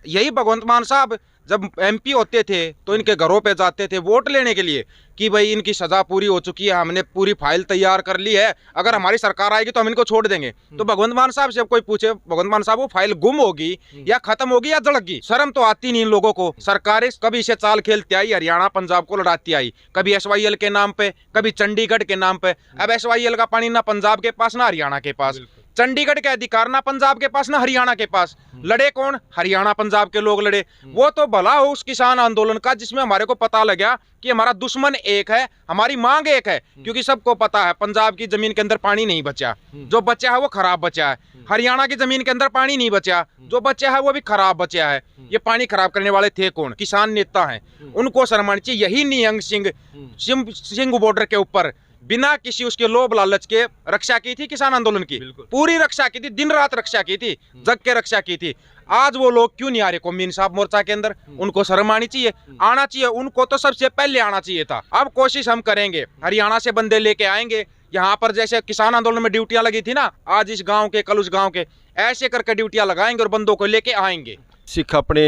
यही भगवंत मान साहब जब एमपी होते थे तो इनके घरों पे जाते थे वोट लेने के लिए कि भाई इनकी सजा पूरी हो चुकी है, हमने पूरी फाइल तैयार कर ली है, अगर हमारी सरकार आएगी तो हम इनको छोड़ देंगे। तो भगवंत मान साहब से जब कोई पूछे, भगवंत मान साहब वो फाइल गुम होगी या खत्म होगी या जड़गी, शर्म तो आती नहीं इन लोगों को। सरकारें कभी इसे चाल खेलती आई, हरियाणा पंजाब को लड़ाती आई, कभी SYL के नाम पे, कभी चंडीगढ़ के नाम पे। अब SYL का पानी ना पंजाब के पास ना हरियाणा के पास, चंडीगढ़ के अधिकार ना पंजाब के पास ना हरियाणा के पास। लड़े कौन? हरियाणा पंजाब के लोग लड़े। वो तो भला हो उस किसान आंदोलन का जिसमें हमारे को पता लगा कि हमारा दुश्मन एक है, हमारी मांग एक है। क्योंकि सबको पता है पंजाब की जमीन के अंदर पानी नहीं बचा, जो बचा है वो खराब बचा है। हरियाणा की जमीन के अंदर पानी नहीं बचा, जो बचा है वो भी खराब बचा है। ये पानी खराब करने वाले थे कौन? किसान नेता हैं, उनको शर्म आनी चाहिए। यही निहंग सिंह बॉर्डर के ऊपर बिना किसी उसके लोभ लालच के रक्षा की थी, किसान आंदोलन की पूरी रक्षा की थी, दिन रात रक्षा की थी, जग के रक्षा की थी। आज वो लोग क्यों नहीं आ रहे कौमी इंसाफ मोर्चा के अंदर? उनको शर्म आनी चाहिए, आना चाहिए। उनको तो सबसे पहले आना चाहिए था। अब कोशिश हम करेंगे, हरियाणा से बंदे लेके आएंगे यहाँ पर। जैसे किसान आंदोलन में ड्यूटियां लगी थी ना, आज इस गांव के, कल उस गांव के, ऐसे करके ड्यूटियां लगाएंगे और बंदों को लेके आएंगे। सिख अपने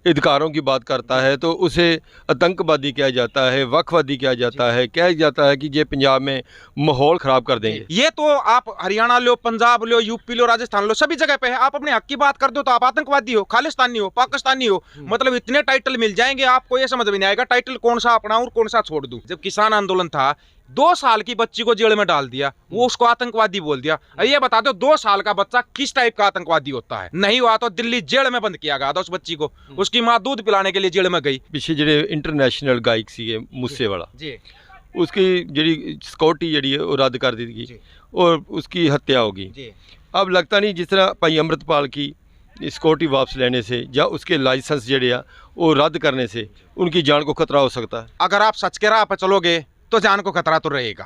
अधिकारों की बात करता है तो उसे आतंकवादी कहा जाता है, वक्फवादी कहा जाता है, कहा जाता है कि ये पंजाब में माहौल ख़राब कर देंगे। ये तो आप हरियाणा लो, पंजाब लो, यूपी लो, राजस्थान लो, सभी जगह पे है। आप अपने हक की बात कर दो तो आप आतंकवादी हो, खालिस्तानी हो, पाकिस्तानी हो। मतलब इतने टाइटल मिल जाएंगे आपको, ये समझ में नहीं आएगा टाइटल कौन सा अपनाऊं और कौन सा छोड़ दूं। जब किसान आंदोलन था, 2 साल की बच्ची को जेल में डाल दिया, वो उसको आतंकवादी बोल दिया। ये बता दो 2 साल का बच्चा किस टाइप का आतंकवादी होता है? नहीं हुआ तो दिल्ली जेल में बंद किया गया था उस बच्ची को, उसकी माँ दूध पिलाने के लिए जेल में गई। पिछले ਜਿਹੜੇ इंटरनेशनल गायक सी मूसे वाला जी, उसकी जी सिक्योरिटी जी है वो रद्द कर दी गई और उसकी हत्या हो गई। अब लगता नहीं जिस तरह भाई अमृतपाल की सिक्योरिटी वापस लेने से या उसके लाइसेंस जड़े आ वो रद्द करने से उनकी जान को खतरा हो सकता है। अगर आप सच के राह पर चलोगे तो जान को खतरा तो रहेगा।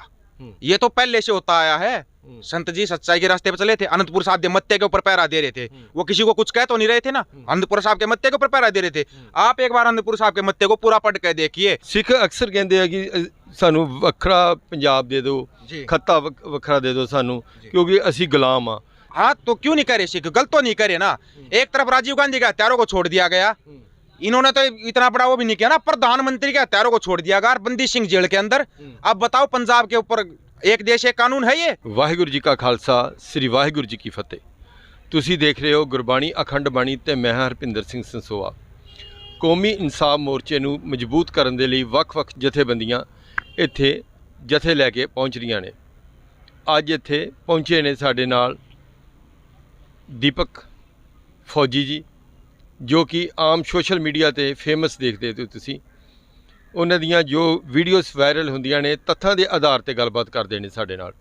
ये तो पहले से होता आया है। संत जी सच्चाई के रास्ते पर चले थे, अनंतपुर साहब के मत्थे के ऊपर पहरा दे रहे थे, वो किसी को कुछ कह तो नहीं रहे थे ना। अनंतपुर साहब के मत्थे के ऊपर पहरा दे रहे थे। आप एक बार अनंतपुर साहब के मत्थे को पूरा पढ़ के देखिए। सिख अक्सर कहते हैं कि सानू वखरा पंजाब दे दो, खत्ता वखरा दे दो सानू, क्योंकि असी गुलाम हाँ। हाँ तो क्यों नहीं करे सिख? गलत तो नहीं करे ना। एक तरफ राजीव गांधी के हत्यारों को छोड़ दिया गया, इन्होंने तो इतना बड़ा वो भी नहीं किया ना। प्रधानमंत्री के हत्यारों को छोड़ दिया गया, बंदी सिंह जेल के अंदर। अब बताओ पंजाब के ऊपर एक देश एक कानून है ये? वाहिगुरु जी का खालसा, श्री वाहिगुरु जी की फतेह। तुसी देख रहे हो गुरबाणी अखंड बाणी ते मैं हरपिंदर सिंह संसोआ। कौमी इंसाफ मोर्चे नूं मजबूत करन दे लई वख-वख जथेबंदियां इत्थे जथे लैके पहुंच रहीआं ने। अज इत्थे पहुंचे ने साडे नाल दीपक फौजी जी, जो कि आम सोशल मीडिया ते फेमस देखते हो तुसी। उन्हां दियां जो वीडियोस वायरल हुंदियां ने तत्थां दे आधार ते गलबात करदे ने साडे नाल।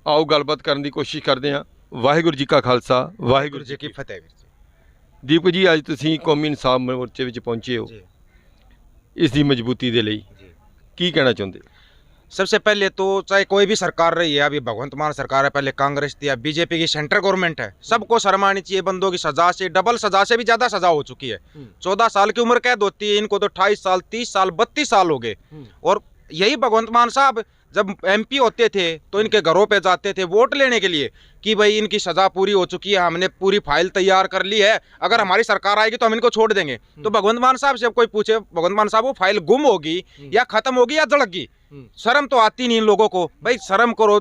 आओ गलबात करन दी कोशिश करदे हां। वाहिगुरू जी का खालसा, वाहिगुरू जी की फतेह। दीपक जी अज तुसी कौमी इंसाफ मोर्चे विच पहुंचे हो, इस दी मजबूती दे लई की कहना चाहुंदे? सबसे पहले तो चाहे कोई भी सरकार रही है, अभी भगवंत मान सरकार है, पहले कांग्रेस थी, अब बीजेपी की सेंट्रल गवर्नमेंट है, सबको शर्म आनी चाहिए। बंदों की सजा से डबल सजा से भी ज्यादा सजा हो चुकी है। 14 साल की उम्र कैद होती है, इनको तो 28 साल, 30 साल, 32 साल हो गए। और यही भगवंत मान साहब जब एमपी होते थे तो इनके घरों पे जाते थे वोट लेने के लिए कि भाई इनकी सजा पूरी हो चुकी है, हमने पूरी फाइल तैयार कर ली है, अगर हमारी सरकार आएगी तो हम इनको छोड़ देंगे। तो भगवंत मान साहब से जब कोई पूछे, भगवंत मान साहब वो फाइल गुम होगी या खत्म होगी या जड़गी, शर्म तो आती नहीं इन लोगों को। भाई शर्म करो।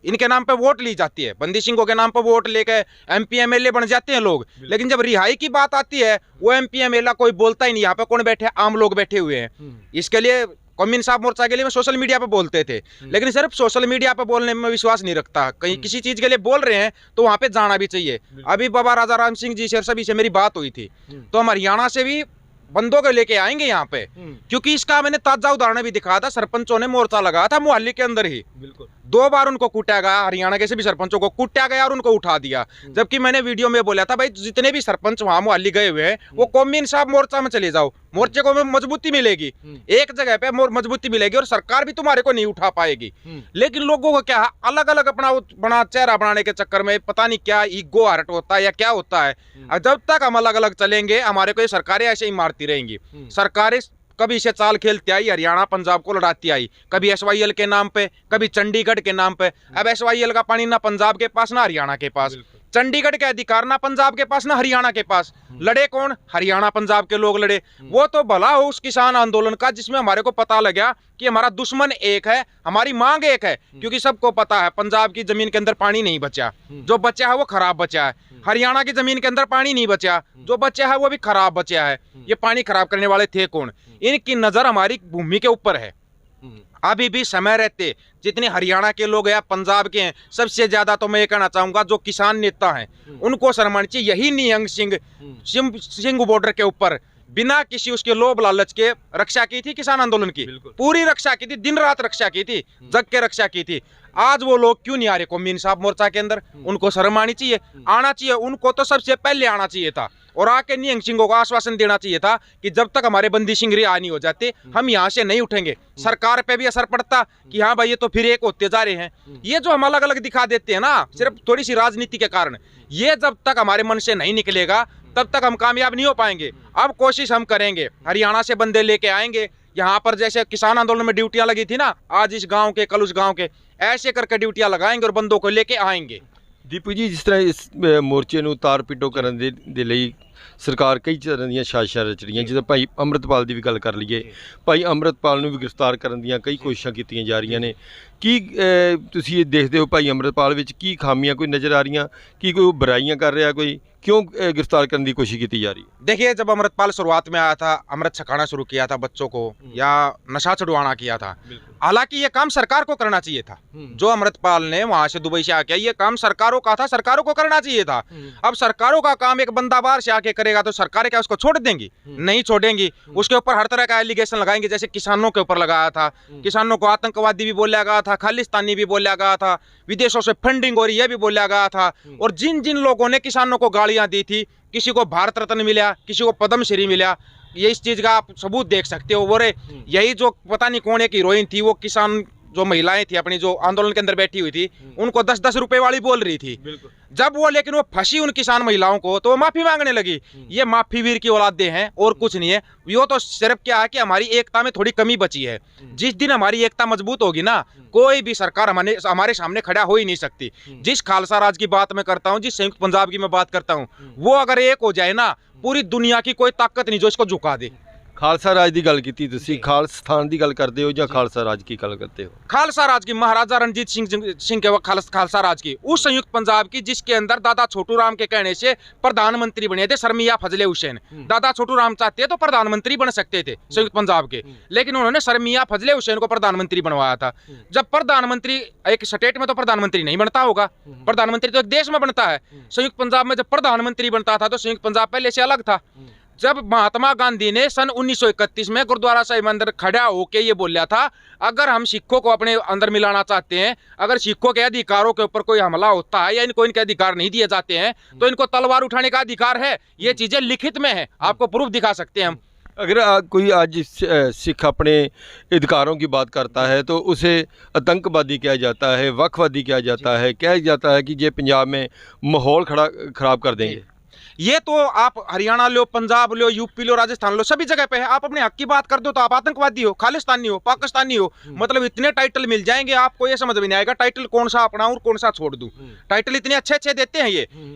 इनके नाम पे वोट ली जाती है, बंदी सिंह के नाम पे वोट लेके MP MLA बन जाते हैं लोग, लेकिन जब रिहाई की बात आती है वो MP MLA कोई बोलता ही नहीं। यहाँ पे कौन बैठे? आम लोग बैठे हुए हैं। इसके लिए कौमी इंसाफ मोर्चा के लिए मैं सोशल मीडिया पे बोलते थे, लेकिन सिर्फ सोशल मीडिया पे बोलने में विश्वास नहीं रखता। कहीं किसी चीज के लिए बोल रहे हैं तो वहां पे जाना भी चाहिए। अभी बाबा राजा राम सिंह जी से सभी से मेरी बात हुई थी, तो हम हरियाणा से भी बंदों को लेके आएंगे यहाँ पे, क्योंकि इसका मैंने ताजा उदाहरण भी दिखाया था। सरपंचों ने मोर्चा लगाया था मोहाली के अंदर ही, 2 बार उनको कूटा गया, हरियाणा के सभी सरपंचों को कूटा गया और उनको उठा दिया। जबकि मैंने वीडियो में बोला था भाई जितने भी सरपंच वहां मोहाली गए हुए हैं वो कौमी इंसाफ मोर्चा में चले जाओ, मोर्चे को में मजबूती मिलेगी, एक जगह पे मजबूती मिलेगी और सरकार भी तुम्हारे को नहीं उठा पाएगी। लेकिन लोगों को क्या अलग अलग अपना बना चेहरा बनाने के चक्कर में पता नहीं क्या ईगो हर्ट होता है या क्या होता है। जब तक हम अलग अलग चलेंगे हमारे को ये सरकारें ऐसे ही मारती रहेंगी। सरकारें कभी इसे चाल खेलती आई, हरियाणा पंजाब को लड़ाती आई, कभी SYL के नाम पे, कभी चंडीगढ़ के नाम पे। अब SYL का पानी ना पंजाब के पास ना हरियाणा के पास, चंडीगढ़ के अधिकार ना पंजाब के पास ना हरियाणा के पास। लड़े कौन? हरियाणा पंजाब के लोग लड़े। वो तो भला हो उस किसान आंदोलन का जिसमें हमारे को पता लगा कि हमारा दुश्मन एक है, हमारी मांग एक है। क्योंकि सबको पता है पंजाब की जमीन के अंदर पानी नहीं बचा, जो बचा है वो खराब बचा है। हरियाणा की जमीन के अंदर पानी नहीं बचा, जो बचा है वो भी खराब बचा है। ये पानी खराब करने वाले थे कौन? इनकी नजर हमारी भूमि के ऊपर है। अभी भी समय रहते जितने हरियाणा के लोग या पंजाब के हैं, सबसे ज्यादा तो मैं ये कहना चाहूंगा जो किसान नेता हैं उनको शर्माना चाहिए। यही निहंग सिंह बॉर्डर के ऊपर बिना किसी उसके लोभ लालच के रक्षा की थी, किसान आंदोलन की पूरी रक्षा की थी, दिन रात रक्षा की थी, जग के रक्षा की थी। आज वो लोग क्यों नहीं आ रहे कौमी इंसाफ मोर्चा के अंदर? उनको शर्म आनी चाहिए, आना चाहिए। उनको तो सबसे पहले आना चाहिए था और आके निहंग सिंहों को आश्वासन देना चाहिए था कि जब तक हमारे बंदी सिंह रिहा नहीं हो जाते हम यहाँ से नहीं उठेंगे। सरकार पे भी असर पड़ता कि हाँ भाई ये तो फिर एक होते जा रहे हैं। ये जो हम अलग अलग दिखा देते हैं ना, सिर्फ थोड़ी सी राजनीति के कारण, ये जब तक हमारे मन से नहीं निकलेगा तब तक हम कामयाब नहीं हो पाएंगे। अब कोशिश हम करेंगे, हरियाणा से बंदे लेके आएंगे यहाँ पर। जैसे किसान आंदोलन में ड्यूटियां लगी थी ना, आज इस गांव के कल उस गांव के, ऐसे करके ड्यूटियां लगाएंगे और बंदों को लेके आएंगे। ਦੀਪੂ ਜੀ, ਜਿਸ ਤਰ੍ਹਾਂ ਇਸ ਮੋਰਚੇ ਨੂੰ ਤਾਰ ਪਿੱਟੋ ਕਰਨ ਦੇ ਲਈ ਸਰਕਾਰ ਕਈ ਤਰ੍ਹਾਂ ਦੀਆਂ ਸਾਜ਼ਿਸ਼ਾਂ ਰਚ ਰਹੀਆਂ, ਜਿੱਦਾਂ ਭਾਈ ਅੰਮ੍ਰਿਤਪਾਲ ਦੀ ਵੀ ਗੱਲ ਕਰ ਲਈਏ, ਭਾਈ ਅੰਮ੍ਰਿਤਪਾਲ ਨੂੰ ਵੀ ਗ੍ਰਿਫਤਾਰ ਕਰਨ ਦੀਆਂ ਕਈ ਕੋਸ਼ਿਸ਼ਾਂ ਕੀਤੀਆਂ ਜਾ ਰਹੀਆਂ ਨੇ। ਕੀ ਤੁਸੀਂ ਇਹ ਦੇਖਦੇ ਹੋ ਭਾਈ ਅੰਮ੍ਰਿਤਪਾਲ ਵਿੱਚ ਕੀ ਖਾਮੀਆਂ ਕੋਈ ਨਜ਼ਰ ਆ ਰਹੀਆਂ? ਕੀ ਕੋਈ ਉਹ ਬੁਰਾਈਆਂ ਕਰ ਰਿਹਾ? ਕੋਈ क्यों गिरफ्तार करने की कोशिश की जा रही है? देखिए, जब अमृतपाल शुरुआत में आया था, अमृत छकाना शुरू किया था बच्चों को या नशा छुड़वाना किया था, हालांकि ये काम सरकार को करना चाहिए था। जो अमृतपाल ने वहां से दुबई से आके, ये काम सरकारों का था, सरकारों को करना चाहिए था। अब सरकारों का काम एक बंदा बाहर से आके करेगा तो सरकारें क्या उसको छोड़ देंगी? नहीं छोड़ेंगी। उसके ऊपर हर तरह का एलिगेशन लगाएंगे। जैसे किसानों के ऊपर लगाया था, किसानों को आतंकवादी भी बोला गया था, खालिस्तानी भी बोला गया था, विदेशों से फंडिंग हो रही है भी बोला गया था। और जिन जिन लोगों ने किसानों को गालियां दी थी, किसी को भारत रत्न मिला, किसी को पद्मश्री मिला, ये इस चीज का आप सबूत देख सकते हो। वो यही जो पता नहीं कौन एक हीरोइन थी, वो किसान जो महिलाएं थी अपनी जो आंदोलन के अंदर बैठी हुई थी, उनको 10-10 रुपए वाली बोल रही थी। जब वो लेकिन वो फंसी उन किसान महिलाओं को तो वो माफी मांगने लगी। ये माफी वीर की औलादे हैं और कुछ नहीं है। वो तो सिर्फ क्या है कि हमारी एकता में थोड़ी कमी बची है। जिस दिन हमारी एकता मजबूत होगी ना, कोई भी सरकार हमारे सामने खड़ा हो ही नहीं सकती। जिस खालसा राज की बात मैं करता हूँ, जिस संयुक्त पंजाब की मैं बात करता हूँ, वो अगर एक हो जाए ना, पूरी दुनिया की कोई ताकत नहीं जो इसको झुका दे। खालसा राज की गल की तुसी, खालिस्तान की गल करते हो या खालसा राज की गल करते हो? खालसा राज की, महाराजा रणजीत सिंह के खालसा राज की, उस संयुक्त पंजाब की जिसके अंदर दादा छोटू राम के कहने से प्रधानमंत्री बने थे सर मियां फजले हुसैन। दादा छोटू राम चाहते तो प्रधानमंत्री बन सकते थे संयुक्त पंजाब के, लेकिन उन्होंने सर मियां फजले हुसैन को प्रधानमंत्री बनवाया था। जब प्रधानमंत्री एक स्टेट में तो प्रधानमंत्री नहीं बनता होगा, प्रधानमंत्री तो एक देश में बनता है। संयुक्त पंजाब में जब प्रधानमंत्री बनता था तो संयुक्त पंजाब पहले से अलग था। जब महात्मा गांधी ने सन 1931 में गुरुद्वारा साहिब अंदर खड़ा होके ये बोला था, अगर हम सिखों को अपने अंदर मिलाना चाहते हैं, अगर सिखों के अधिकारों के ऊपर कोई हमला होता है या इनको इनके अधिकार नहीं दिए जाते हैं तो इनको तलवार उठाने का अधिकार है। ये चीजें लिखित में है, आपको प्रूफ दिखा सकते हैं हम। अगर कोई आज सिख अपने अधिकारों की बात करता है तो उसे आतंकवादी किया जाता है, वक्फवादी किया जाता है, कहा जाता है कि ये पंजाब में माहौल खराब कर देंगे। ये तो आप हरियाणा लो, पंजाब लो, यूपी लो, राजस्थान लो, सभी जगह पे है। आप अपने हक की बात कर दो तो आप आतंकवादी हो, खालिस्तानी हो, पाकिस्तानी हो। मतलब इतने टाइटल मिल जाएंगे आपको, ये समझ में नहीं आएगा टाइटल कौन सा अपना और कौन सा छोड़ दूं। टाइटल इतने अच्छे अच्छे देते हैं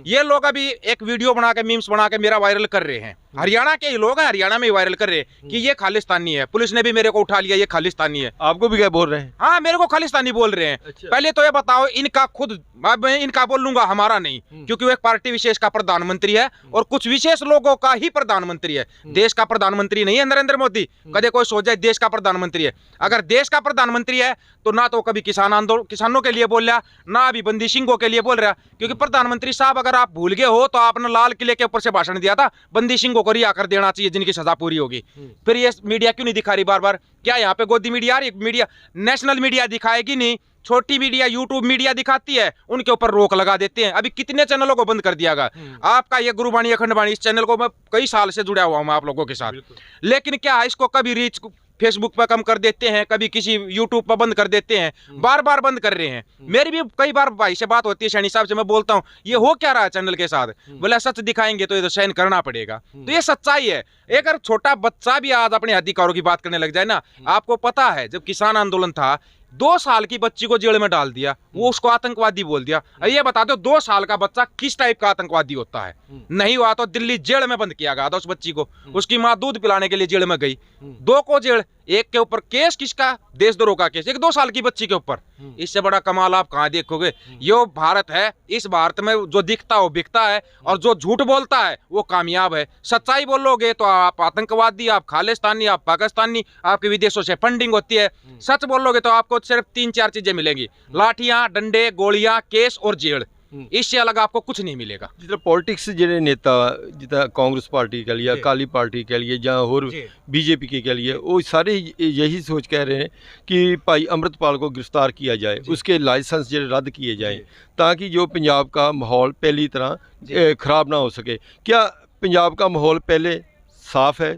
ये लोग। अभी एक वीडियो बना के, मीम्स बना के मेरा वायरल कर रहे हैं। हरियाणा के ही लोग हैं, हरियाणा में ही वायरल कर रहे हैं कि ये खालिस्तानी है। पुलिस ने भी मेरे को उठा लिया, ये खालिस्तानी है। आपको भी क्या बोल रहे हैं? हाँ, मेरे को खालिस्तानी बोल रहे हैं। अच्छा। पहले तो ये बताओ, इनका खुद, मैं इनका बोल लूंगा, हमारा नहीं, क्योंकि वो एक पार्टी विशेष का प्रधानमंत्री है और कुछ विशेष लोगों का ही प्रधानमंत्री है। देश का प्रधानमंत्री नहीं है नरेंद्र मोदी। कदे कोई सोच जाए देश का प्रधानमंत्री है। अगर देश का प्रधानमंत्री है तो ना तो कभी किसानों के लिए बोल रहा, ना अभी बंदी सिंहों के लिए बोल रहा। क्योंकि प्रधानमंत्री साहब, अगर आप भूल गए हो तो आपने लाल किले के ऊपर से भाषण दिया था, बंदी सिंहों को रिहा कर देना चाहिए जिनकी सजा पूरी होगी। फिर ये मीडिया क्यों नहीं दिखा रही बार बार? क्या यहाँ पे गोदी मीडिया आ रही? मीडिया, नेशनल मीडिया दिखाएगी नहीं, छोटी मीडिया, यूट्यूब मीडिया दिखाती है, उनके ऊपर रोक लगा देते हैं। अभी कितने चैनलों को बंद कर दिया गया। आपका ये गुरुबाणी अखंड बाणी, इस चैनल को मैं कई साल से जुड़ा हुआ हूं आप लोगों के साथ, लेकिन क्या इसको कभी रीच फेसबुक पर कम कर देते हैं, कभी किसी यूट्यूब पर बंद कर देते हैं, बार बार बंद कर रहे हैं। मेरी भी कई बार भाई से बात होती है, सैनी साहब से, मैं बोलता हूँ ये हो क्या रहा है चैनल के साथ? बोला सच दिखाएंगे तो ये तो सहन करना पड़ेगा। तो ये सच्चाई है। अगर छोटा बच्चा भी आज अपने अधिकारों की बात करने लग जाए ना, आपको पता है जब किसान आंदोलन था, 2 साल की बच्ची को जेल में डाल दिया, वो उसको आतंकवादी बोल दिया। अब ये बता दो 2 साल का बच्चा किस टाइप का आतंकवादी होता है? नहीं हुआ तो दिल्ली जेल में बंद किया गया था उस बच्ची को, उसकी माँ दूध पिलाने के लिए जेल में गई। 2 को जेल, एक के ऊपर केस किसका? देशद्रोह का केस, एक 2 साल की बच्ची के ऊपर। इससे बड़ा कमाल आप कहाँ देखोगे? यो भारत है, इस भारत में जो दिखता है वो बिकता है, और जो झूठ बोलता है वो कामयाब है। सच्चाई बोलोगे तो आप आतंकवादी, आप खालिस्तानी, आप पाकिस्तानी, आपके विदेशों से फंडिंग होती है। सच बोलोगे तो आपको सिर्फ 3-4 चीजें मिलेंगी, लाठियां, डंडे, गोलियां, केस और जेल। इससे अलग आपको कुछ नहीं मिलेगा। जिस तरह पॉलिटिक्स ਜਿਹੜੇ नेता जितना कांग्रेस पार्टी कह लिए, अकाली पार्टी कह लिए, या और बीजेपी के कह लिए, वो सारे यही सोच कह रहे हैं कि भाई अमृतपाल को गिरफ्तार किया जाए, उसके लाइसेंस जो रद्द किए जाएं, ताकि जो पंजाब का माहौल पहली तरह ख़राब ना हो सके। क्या पंजाब का माहौल पहले साफ़ है,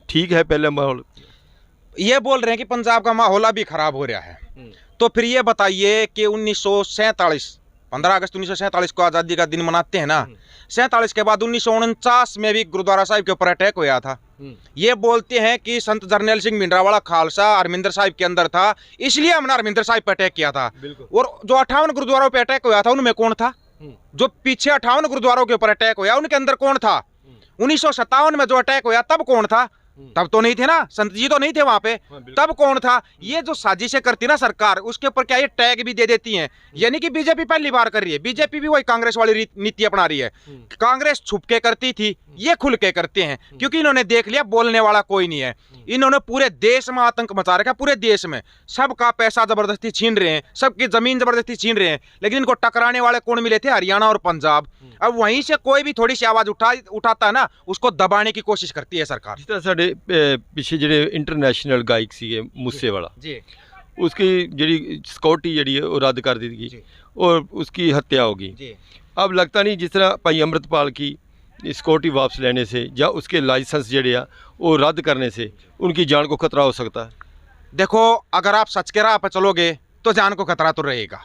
ठीक है पहले माहौल? ये बोल रहे हैं कि पंजाब का माहौल अभी खराब हो रहा है, तो फिर ये बताइए कि 1947 15 अगस्त 1947 को आज़ादी का दिन मनाते हैं ना, 47 के बाद 1949 में भी गुरुद्वारा साहिब के ऊपर अटैक हुआ था। ये बोलते हैं कि संत जरनैल सिंह भिंडरावाला खालसा हरमिंदर साहिब के अंदर था, इसलिए हमने हरमिंदर साहिब पर अटैक किया था। और जो 58 गुरुद्वारों पे अटैक हुआ था उनमें कौन था? जो पीछे 58 गुरुद्वारों के ऊपर अटैक हुआ उनके अंदर कौन था? 1957 में जो अटैक हुआ तब कौन था? तब तो नहीं थे ना, संत जी तो नहीं थे वहां पे, तब कौन था? ये जो साजिशें करती ना सरकार, उसके ऊपर क्या ये टैग भी दे देती हैं। यानी कि बीजेपी पहली बार कर रही है, बीजेपी भी वही कांग्रेस वाली नीति अपना रही है। कांग्रेस छुप के करती थी, ये खुल के करते हैं, क्योंकि इन्होंने देख लिया बोलने वाला कोई नहीं है। इन्होंने पूरे देश में आतंक मचा रखा, पूरे देश में सबका पैसा जबरदस्ती छीन रहे हैं, सबकी जमीन जबरदस्ती छीन रहे हैं, लेकिन इनको टकराने वाले कौन मिले थे? हरियाणा और पंजाब। अब वहीं से कोई भी थोड़ी सी आवाज उठाता है ना, उसको दबाने की कोशिश करती है सरकार। जिस तरह साढ़े पिछे ਜਿਹੜੇ इंटरनेशनल गायक सीगे मूसेवाला जी, उसकी जी सिक्योरिटी जी है वो रद्द कर दी गई और उसकी हत्या हो गई। अब लगता नहीं जिस तरह भाई अमृतपाल की सिक्योरिटी वापस लेने से या उसके लाइसेंस जड़े आ वो रद्द करने से उनकी जान को खतरा हो सकता है। देखो, अगर आप सच के राह पर चलोगे तो जान को खतरा तो रहेगा,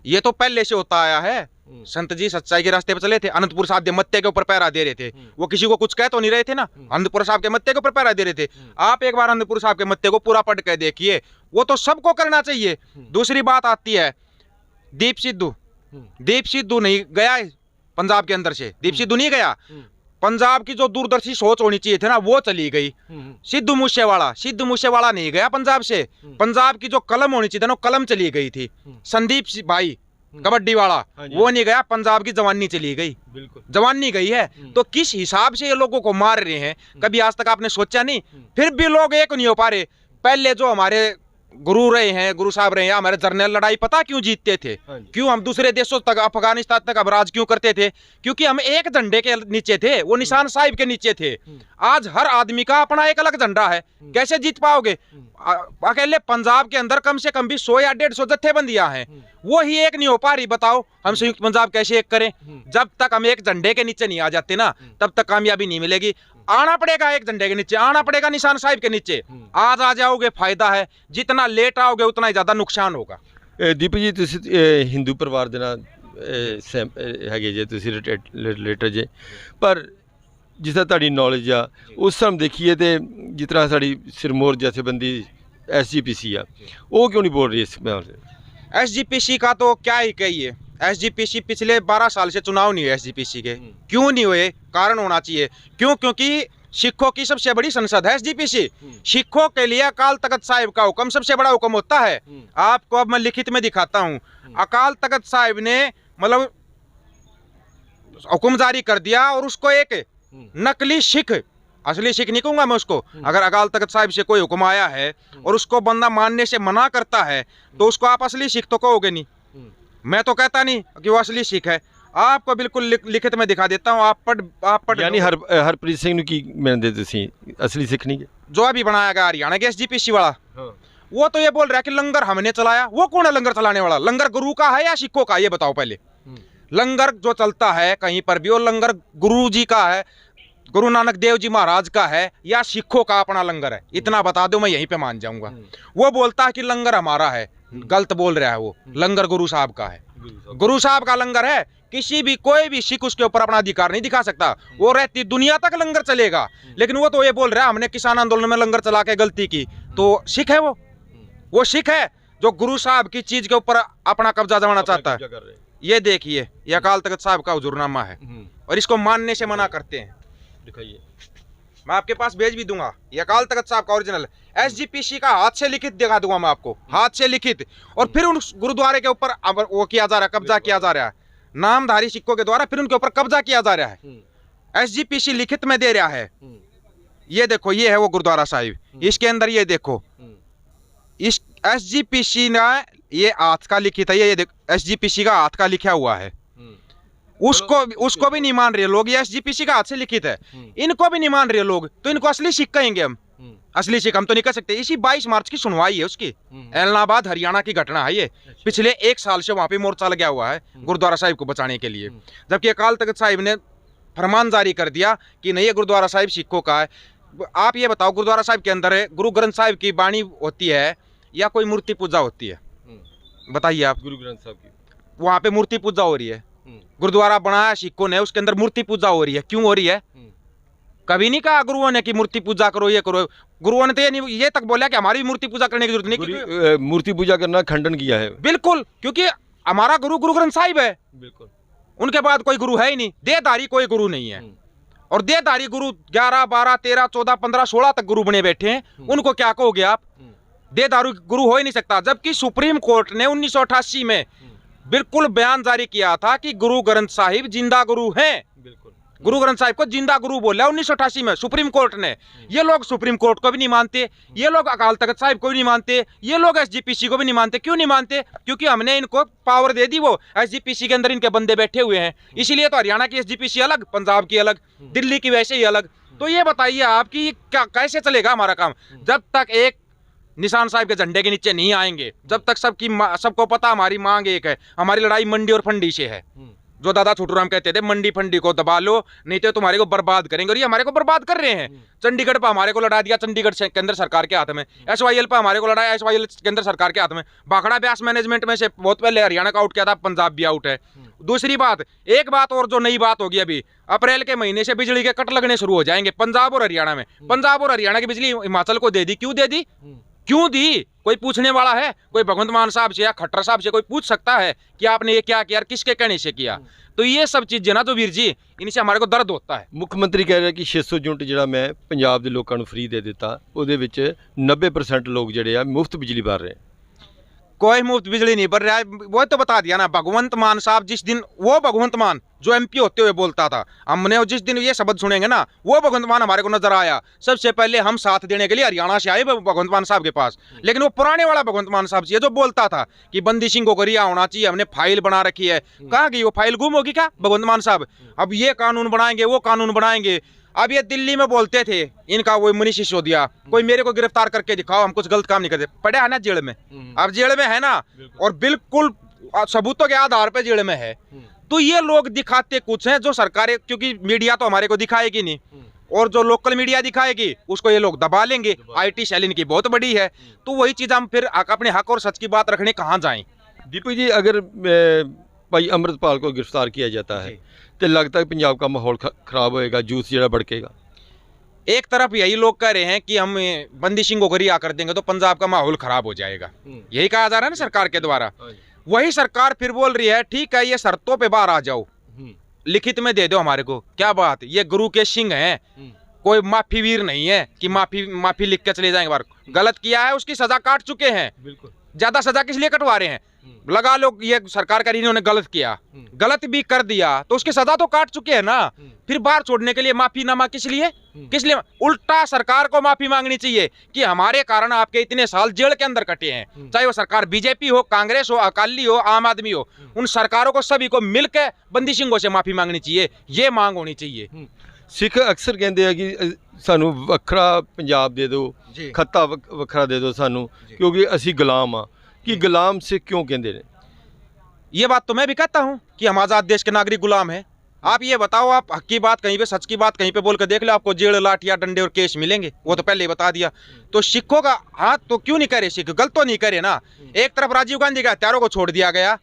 ये तो पहले से होता आया है। संत जी सच्चाई के रास्ते पर चले थे, अनंतपुर साहब के मत्थे के ऊपर पहरा दे रहे थे, वो किसी को कुछ कह तो नहीं रहे थे ना, अनंतपुर साहब के मत्थे के ऊपर पहरा दे रहे थे। आप एक बार अनंतपुर साहब के मत्थे को पूरा पढ़ के देखिए, वो तो सबको करना चाहिए। दूसरी बात आती है दीप सिद्धू नहीं गया पंजाब के अंदर से, दीप सिद्धू नहीं गया। पंजाब की जो दूरदर्शी सोच होनी चाहिए थी ना, वो चली गई। सिद्धू मूसेवाला नहीं गया पंजाब से, पंजाब की जो कलम होनी चाहिए थी ना, कलम चली गई थी। संदीप भाई कबड्डी वाला वो नहीं गया, पंजाब की जवानी चली गई, जवानी गई है। तो किस हिसाब से ये लोगों को मार रहे हैं, कभी आज तक आपने सोचा नहीं? फिर भी लोग एक नहीं हो पा रहे। पहले जो हमारे गुरु रहे हैं, गुरु साहब रहे हैं, हमारे जर्नल लड़ाई पता क्यों जीतते थे? क्यों हम दूसरे देशों तक, अफगानिस्तान तक अबराज क्यों करते थे? क्योंकि हम एक झंडे के नीचे थे, वो निशान साहिब के नीचे थे। आज हर आदमी का अपना एक अलग झंडा है, कैसे जीत पाओगे? अकेले पंजाब के अंदर कम से कम भी 100 या 150 जत्थेबंदियां हैं, वो ही एक नहीं हो पा रही। बताओ हम संयुक्त पंजाब कैसे एक करें? जब तक हम एक झंडे के नीचे नहीं आ जाते ना, तब तक कामयाबी नहीं मिलेगी। आना पड़ेगा एक झंडे के नीचे, आना पड़ेगा निशान साहिब के नीचे। आज आ जाओगे फायदा है, जितना लेट आओगे उतना ही ज्यादा नुकसान होगा। दीपक जी, तुसी हिंदू परिवार दे नाल हैगे जे, तुसी रिलेटेड जे, पर जिस तरह तुहाडी नॉलेज आ उस समय देखिए तो जिस तरह साड़ी सिरमौर जथेबंदी SGPC आ, वो क्यों नहीं बोल रही इस बारे में? SGPC का तो क्या ही कहिए, SGPC पिछले 12 साल से चुनाव नहीं हुए SGPC के। क्यों नहीं हुए? कारण होना चाहिए। क्यों? क्योंकि सिखों की सबसे बड़ी संसद है SGPC। सिखों के लिए अकाल तख्त साहिब का हुक्म सबसे बड़ा हुक्म होता है। आपको अब मैं लिखित में दिखाता हूँ। अकाल तख्त साहिब ने मतलब हुक्म जारी कर दिया, और उसको एक नकली सिख, असली सिख नहीं कहूंगा मैं उसको, अगर अकाल तख्त साहिब से कोई हुक्म आया है और उसको बंदा मानने से मना करता है तो उसको आप असली सिख तो कहोगे नहीं। मैं तो कहता नहीं कि वो असली सिख है। आपको बिल्कुल लिखित में दिखा देता हूँ, आप पढ़ यानी हरप्रीत सिंह की मैंने दे असली सिख नहीं है जो अभी बनाया गया हरियाणा के SGPC वाला। वो तो ये बोल रहा है कि लंगर हमने चलाया। वो कौन है लंगर चलाने वाला? लंगर गुरु का है या सिखों का? ये बताओ पहले। लंगर जो चलता है कहीं पर भी, वो लंगर गुरु जी का है, गुरु नानक देव जी महाराज का है, या सिखों का अपना लंगर है? इतना बता दो, मैं यहीं पे मान जाऊंगा। वो बोलता है कि लंगर हमारा है, गलत बोल रहा है। वो लंगर गुरु साहब का है, गुरु साहब का लंगर है। किसी भी कोई भी सिख उसके ऊपर अपना अधिकार नहीं दिखा सकता। वो रहती दुनिया तक लंगर चलेगा। लेकिन वो तो ये बोल रहा है हमने किसान आंदोलन में लंगर चला के गलती की, तो सिख है वो सिख है जो गुरु साहब की चीज के ऊपर अपना कब्जा जमाना चाहता है। कर रहे हैं। ये देखिए, ये अकाल तख्त साहब का हुजूरनामा है और इसको मानने से मना करते हैं। दिखाइए, मैं आपके पास भेज भी दूंगा, ये अकाल तख्त साहब का ओरिजिनल SGPC का हाथ से लिखित दिखा दूंगा मैं आपको, हाथ से लिखित। और फिर उन गुरुद्वारे के ऊपर अब वो किया जा रहा है, कब्जा किया जा रहा है नामधारी सिक्कों के द्वारा, फिर उनके ऊपर कब्जा किया जा रहा है। SGPC लिखित में दे रहा है। ये देखो, ये है वो गुरुद्वारा साहिब, इसके अंदर ये देखो, इस SGPC ने ये हाथ का लिखित है, ये देखो SGPC का हाथ का लिखा हुआ है। उसको भी नहीं मान रहे लोग, ये SGPC का हाथ से लिखित है, इनको भी नहीं मान रहे लोग, तो इनको असली सिख कहेंगे हम। असली सिख हम तो नहीं कह सकते। इसी 22 मार्च की सुनवाई है उसकी, इलाहाबाद हरियाणा की घटना है ये। पिछले 1 साल से वहां पे मोर्चा लगा हुआ है गुरुद्वारा साहिब को बचाने के लिए, जबकि अकाल तख्त साहिब ने फरमान जारी कर दिया कि नहीं, ये गुरुद्वारा साहिब सिखों का है। आप ये बताओ, गुरुद्वारा साहिब के अंदर गुरु ग्रंथ साहिब की बाणी होती है या कोई मूर्ति पूजा होती है? बताइए आप। गुरु ग्रंथ साहिब की वहां पे मूर्ति पूजा हो रही है, गुरुद्वारा बनाया सिखों ने, उसके अंदर मूर्ति पूजा हो रही है। क्यों हो रही है? कभी नहीं कहा गुरुओं ने कि मूर्ति पूजा करो, ये करो। गुरुओं ने तो ये तक बोला कि हमारी मूर्ति पूजा करने की जरूरत नहीं, क्योंकि मूर्ति पूजा करना खंडन किया है। बिल्कुल, क्योंकि हमारा गुरु गुरु ग्रंथ साहिब है, बिल्कुल, उनके बाद कोई गुरु है ही नहीं। देहधारी कोई गुरु नहीं है, और देहधारी गुरु 11, 12, 13, 14, 15, 16 तक गुरु बने बैठे हैं, उनको क्या कहोगे आप? देहधारी गुरु हो ही नहीं सकता। जबकि सुप्रीम कोर्ट ने 1988 में बिल्कुल बयान जारी किया था कि गुरु ग्रंथ साहिब जिंदा गुरु हैं। बिल्कुल, गुरु ग्रंथ साहिब को जिंदा गुरु बोला 1988 में सुप्रीम कोर्ट ने। ये लोग सुप्रीम कोर्ट को भी नहीं मानते, ये लोग अकाल तख्त साहिब को भी नहीं मानते, ये लोग SGPC को भी नहीं मानते। क्यों नहीं मानते? क्योंकि हमने इनको पावर दे दी, वो SGPC के अंदर इनके बंदे बैठे हुए हैं। इसीलिए तो हरियाणा की SGPC अलग, पंजाब की अलग, दिल्ली की वैसे ही अलग। तो ये बताइए आप कि क्या कैसे चलेगा हमारा काम? जब तक एक निशान साहिब के झंडे के नीचे नहीं आएंगे, जब तक सबको पता हमारी मांग एक है, हमारी लड़ाई मंडी और फंडी से है। जो दादा छोटूराम कहते थे, मंडी फंडी को दबा लो नहीं तो तुम्हारे को बर्बाद करेंगे, और ये हमारे को बर्बाद कर रहे हैं। चंडीगढ़ पर हमारे को लड़ा दिया, चंडीगढ़ केंद्र सरकार के हाथ में। SYL पर हमारे को लड़ाया, SYL केंद्र सरकार के हाथ में। भाखड़ा ब्यास मैनेजमेंट में से बहुत पहले हरियाणा का आउट किया था, पंजाब भी आउट है। दूसरी बात, एक बात और जो नई बात होगी, अभी अप्रैल के महीने से बिजली के कट लगने शुरू हो जाएंगे पंजाब और हरियाणा में। पंजाब और हरियाणा की बिजली हिमाचल को दे दी। क्यों दे दी? क्यों दी? कोई पूछने वाला है? कोई भगवंत मान साहब से या खट्टर साहब से कोई पूछ सकता है कि आपने ये क्या किया, किसके कहने से किया? तो ये सब चीजें ना जो वीर जी, इनसे हमारे को दर्द होता है। मुख्यमंत्री कह रहे कि 600 यूनिट ਜਿਹੜਾ मैं पंजाब ਦੇ ਲੋਕਾਂ ਨੂੰ फ्री दे ਦਿੱਤਾ, ਉਹਦੇ ਵਿੱਚ 90% लोग ਜਿਹੜੇ ਆ मुफ्त बिजली भर रहे हैं। कोई मुफ्त बिजली नहीं भर रहा है, वो तो बता दिया ना। भगवंत मान साहब जिस दिन, वो भगवंत मान जो MP होते हुए बोलता था, हमने जिस दिन ये शब्द सुनेंगे ना, वो भगवंत मान हमारे को नजर आया। सबसे पहले हम साथ देने के लिए हरियाणा से आए भगवंत मान साहब के पास, लेकिन वो पुराने वाला भगवंत मान साहब से जो बोलता था कि बंदी सिंह को गरिया होना चाहिए, हमने फाइल बना रखी है। कहाँ गई वो फाइल? गुम होगी क्या भगवंत मान साहब? अब ये कानून बनाएंगे, वो कानून बनाएंगे। अब ये दिल्ली में बोलते थे, इनका वो मनीष सिसोदिया, कोई मेरे को गिरफ्तार करके दिखाओ, हम कुछ गलत काम नहीं करते। पड़े है ना जेल में, अब जेल में है ना, और बिल्कुल सबूतों के आधार पे जेल में है। तो ये लोग दिखाते कुछ हैं जो सरकारें, क्योंकि मीडिया तो हमारे को दिखाएगी नहीं, और जो लोकल मीडिया दिखाएगी उसको ये लोग दबा लेंगे। IT सेल इनकी बहुत बड़ी है। तो वही चीज हम फिर अपने हक और सच की बात रखने कहाँ जाएं? दीपक जी, अगर भाई अमृतपाल को गिरफ्तार किया जाता है तो लगता है पंजाब का माहौल खराब होएगा, जूस जरा भड़केगा? एक तरफ यही लोग कह रहे हैं कि हम बंदी सिंह को गरिया कर देंगे तो पंजाब का माहौल खराब हो जाएगा, यही कहा जा रहा है ना सरकार के द्वारा। वही सरकार फिर बोल रही है ठीक है, ये शर्तों पे बाहर आ जाओ, लिखित में दे दो हमारे को। क्या बात, ये गुरु के सिंह हैं, कोई माफी वीर नहीं है कि माफी लिख के चले जाएंगे बाहर। गलत किया है, उसकी सजा काट चुके हैं। बिल्कुल, ज्यादा सजा किस लिए कटवा रहे हैं? लगा लो ये सरकार का इन्होंने गलत किया, गलत भी कर दिया तो उसकी सजा तो काट चुके हैं ना, फिर बाहर छोड़ने के लिए माफीनामा किस लिए? उल्टा सरकार को माफी मांगनी चाहिए कि हमारे कारण आपके इतने साल जेल के अंदर कटे हैं। चाहे वो सरकार BJP हो, कांग्रेस हो, अकाली हो, आम आदमी हो, उन सरकारों को सभी को मिलकर बंदी सिंहों से माफी मांगनी चाहिए, ये मांग होनी चाहिए। सिख अक्सर कहते हैं कि सानू वखरा पंजाब दे दो, खत्ता वखरा दे दो सानू, क्योंकि असी गुलाम हाँ। कि गुलाम से क्यों कहते हैं? ये बात तो मैं भी कहता हूँ कि हम आजाद देश के नागरिक गुलाम हैं। आप ये बताओ, आप हक की बात कहीं पे, सच की बात कहीं पे बोल कर देख लो, आपको जेल, लाठियां, डंडे और केस मिलेंगे। वो तो पहले ही बता दिया। तो सिखों का हाथ तो क्यों नहीं करे? सिख गलत तो नहीं करे ना। एक तरफ राजीव गांधी के हत्यारों को छोड़ दिया गया,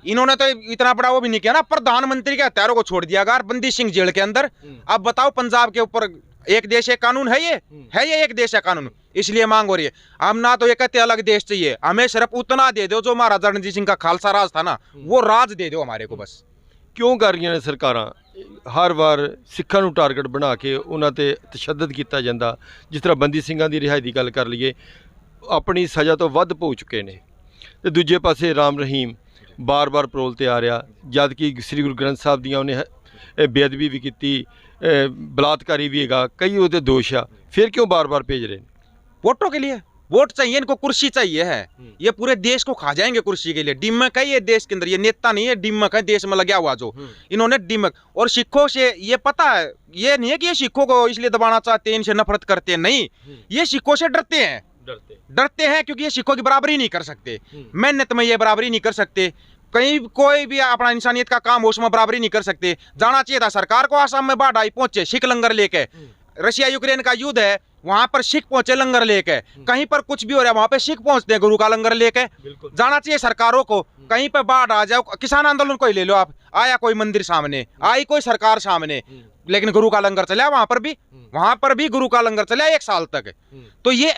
इन्होंने तो इतना बड़ा वो भी नहीं किया ना, प्रधानमंत्री के हत्यारों को छोड़ दिया गया बंदी सिंह जेल के अंदर। अब बताओ पंजाब के ऊपर एक देश एक कानून है ये एक देश है कानून, इसलिए मांग हो रही है। हम ना तो ये कहते अलग देश चाहिए, हमें सिर्फ उतना दे दो जो महाराजा रणजीत सिंह का खालसा राज था ना, वो राज दे दो हमारे को बस। ਕਿਉਂ ਕਰ ਰਹੀਆਂ ਨੇ ਸਰਕਾਰਾਂ ਹਰ ਵਾਰ ਸਿੱਖਾਂ ਨੂੰ ਟਾਰਗੇਟ ਬਣਾ ਕੇ ਉਹਨਾਂ ਤੇ ਤਸ਼ੱਦਦ ਕੀਤਾ ਜਾਂਦਾ? ਜਿਸ ਤਰ੍ਹਾਂ ਬੰਦੀ ਸਿੰਘਾਂ ਦੀ ਰਿਹਾਈ ਦੀ ਗੱਲ ਕਰ ਲਈਏ, ਆਪਣੀ ਸਜ਼ਾ ਤੋਂ ਵੱਧ ਭੋਗ ਚੁੱਕੇ ਨੇ, ਤੇ ਦੂਜੇ ਪਾਸੇ ਰਾਮ ਰਹੀਮ ਬਾਰ-ਬਾਰ ਪਰੋਲ ਤੇ ਆ ਰਿਹਾ, ਜਦ ਕਿ ਸ੍ਰੀ ਗੁਰੂ ਗ੍ਰੰਥ ਸਾਹਿਬ ਦੀਆਂ ਉਹਨੇ ਬੇਅਦਬੀ ਵੀ ਕੀਤੀ, ਬਲਾਤਕਾਰੀ ਵੀ ਹੈਗਾ, ਕਈ ਉਹਦੇ ਦੋਸ਼ ਆ, ਫਿਰ ਕਿਉਂ ਬਾਰ-ਬਾਰ ਭੇਜ ਰਹੇ ਨੇ? वोटों के लिए, वोट चाहिए इनको, कुर्सी चाहिए है, ये पूरे देश को खा जाएंगे कुर्सी के लिए। डिमक है ये देश के अंदर, ये नेता नहीं है, डिमक है देश में लगा हुआ जो इन्होंने डिमक। और सिखों से ये पता है, ये नहीं है कि ये सिखों को इसलिए दबाना चाहते हैं, इनसे नफरत करते हैं, नहीं, ये सिखों से डरते हैं, डरते हैं क्योंकि ये सिखों की बराबरी नहीं कर सकते, मेहनत में ये बराबरी नहीं कर सकते, कहीं कोई भी अपना इंसानियत का काम हो उसमें बराबरी नहीं कर सकते। जाना चाहिए था सरकार को, आसाम में बाढ़ आई, पहुंचे सिख लंगर लेके, रशिया यूक्रेन का युद्ध है, वहां पर सिख पहुंचे लंगर लेके, कहीं पर कुछ भी हो रहा है वहां पे सिख पहुंचते हैं गुरु का लंगर लेके। जाना चाहिए सरकारों को, कहीं पर बाढ़ आ जाओ, किसान आंदोलन को ही ले लो आप, आया कोई मंदिर सामने, आई कोई सरकार सामने, लेकिन गुरु का लंगर चला, वहां पर भी गुरु का लंगर चला 1 साल तक। तो ये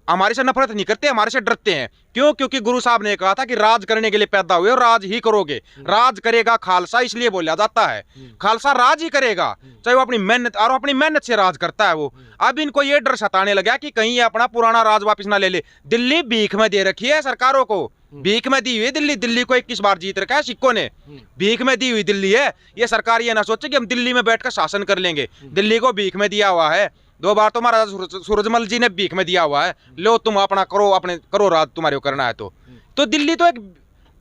हमारे से नफरत नहीं करते, हमारे से डरते हैं। क्यों? क्योंकि गुरु साहब ने कहा था कि राज करने के लिए पैदा हुए और राज ही करोगे, राज करेगा खालसा, इसलिए बोला जाता है खालसा राज ही करेगा, चाहे वो अपनी मेहनत, और अपनी मेहनत से राज करता है वो। अब इनको ये डर सताने लगा कि कहीं ये अपना पुराना राज वापस ना ले ले। दिल्ली भीख में दे रखी है सरकारों को, भीख में दी हुई दिल्ली, दिल्ली को 21 बार जीत रखा है सिखों ने, भीख में दी हुई दिल्ली है। ये सरकार ये ना सोचे कि हम दिल्ली में बैठकर शासन कर लेंगे, दिल्ली को भीख में दिया हुआ है। 2 बार तो महाराजा सूरजमल जी ने भीख में दिया हुआ है, लो तुम अपना करो, अपने करो राज, तुम्हारे को करना है तो दिल्ली तो एक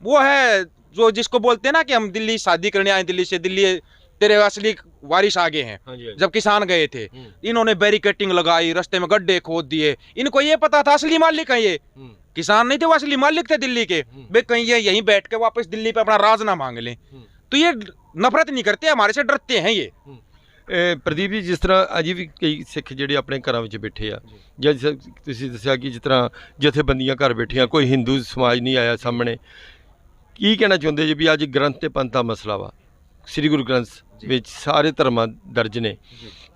वो है जो जिसको बोलते हैं ना कि हम दिल्ली शादी करने आए दिल्ली से, दिल्ली तेरे असली वारिस आगे हैं। जब किसान गए थे इन्होंने बैरिकेटिंग लगाई, रास्ते में गड्ढे खोद दिए, इनको ये पता था असली मालिक है ये, किसान नहीं थे, वो असली मालिक थे दिल्ली के, वे कहीं ये यहीं बैठ के वापस दिल्ली पे अपना राज ना मांग लें। तो ये नफरत नहीं करते, हमारे से डरते हैं ये। ਪ੍ਰਦੀਪ ਜੀ, ਜਿਸ ਤਰ੍ਹਾਂ ਅਜੇ ਵੀ ਕਈ ਸਿੱਖ ਜਿਹੜੇ ਆਪਣੇ ਘਰਾਂ ਵਿੱਚ ਬੈਠੇ ਆ, ਜਾਂ ਤੁਸੀਂ ਦੱਸਿਆ ਕਿ ਜਿਸ ਤਰ੍ਹਾਂ ਜਥੇਬੰਦੀਆਂ ਘਰ ਬੈਠੀਆਂ, ਕੋਈ ਹਿੰਦੂ ਸਮਾਜ ਨਹੀਂ ਆਇਆ ਸਾਹਮਣੇ, ਕੀ ਕਹਿਣਾ ਚਾਹੁੰਦੇ ਜੀ ਵੀ ਅੱਜ ਗ੍ਰੰਥ ਤੇ ਪੰਥ ਦਾ ਮਸਲਾ ਵਾ, ਸ੍ਰੀ ਗੁਰੂ ਗ੍ਰੰਥ ਵਿੱਚ ਸਾਰੇ ਧਰਮਾਂ ਦਰਜ ਨੇ,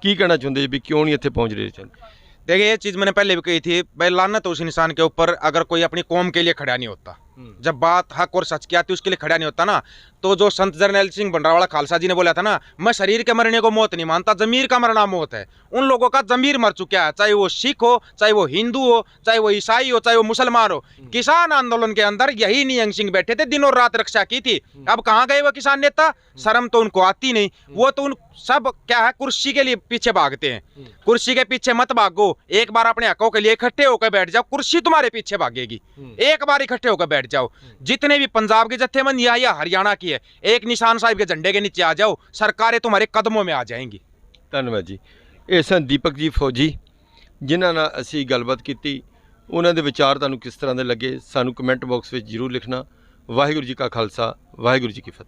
ਕੀ ਕਹਿਣਾ ਚਾਹੁੰਦੇ ਜੀ ਵੀ क्यों नहीं ਇੱਥੇ पहुँच रहे चाहते? देखिए ये चीज़ मैंने पहले भी कही थी, भाई लानत उस इंसान के ऊपर अगर कोई अपनी कौम के लिए खड़ा नहीं होता, जब बात हक और सच की आती उसके लिए खड़ा नहीं होता ना। तो जो संत जरनैल सिंह भंडारवाला खालसा जी ने बोला था ना, मैं शरीर के मरने को मौत नहीं मानता, जमीर का मरना मौत है। उन लोगों का जमीर मर चुका है, चाहे वो सिख हो, चाहे वो हिंदू हो, चाहे वो ईसाई हो, चाहे वो मुसलमान हो। किसान आंदोलन के अंदर यही नियंग सिंह बैठे थे, दिन और रात रक्षा की थी। अब कहाँ गए वो किसान नेता? शर्म तो उनको आती नहीं, वो तो उन सब क्या है, कुर्सी के लिए पीछे भागते हैं। कुर्सी के पीछे मत भागो, एक बार अपने हकों के लिए इकट्ठे होकर बैठ जाओ, कुर्सी तुम्हारे पीछे भागेगी। एक बार इकट्ठे होकर बैठ जाओ, जितने भी पंजाब के जत्थेबंदी या हरियाणा की है, एक निशान साहिब के झंडे के नीचे आ जाओ, सरकारें तुम्हारे कदमों में आ जाएंगी। ਧੰਨਵਾਦ ਜੀ। ਇਹ ਸਨ ਦੀਪਕ ਜੀ ਫੌਜੀ, ਜਿਨ੍ਹਾਂ ਨਾਲ ਅਸੀਂ ਗੱਲਬਾਤ ਕੀਤੀ। ਉਹਨਾਂ ਦੇ ਵਿਚਾਰ ਤੁਹਾਨੂੰ ਕਿਸ ਤਰ੍ਹਾਂ ਦੇ ਲੱਗੇ ਸਾਨੂੰ ਕਮੈਂਟ ਬਾਕਸ ਵਿੱਚ ਜ਼ਰੂਰ ਲਿਖਣਾ। ਵਾਹਿਗੁਰੂ ਜੀ ਕਾ ਖਾਲਸਾ, ਵਾਹਿਗੁਰੂ ਜੀ ਕੀ ਫਤਿਹ।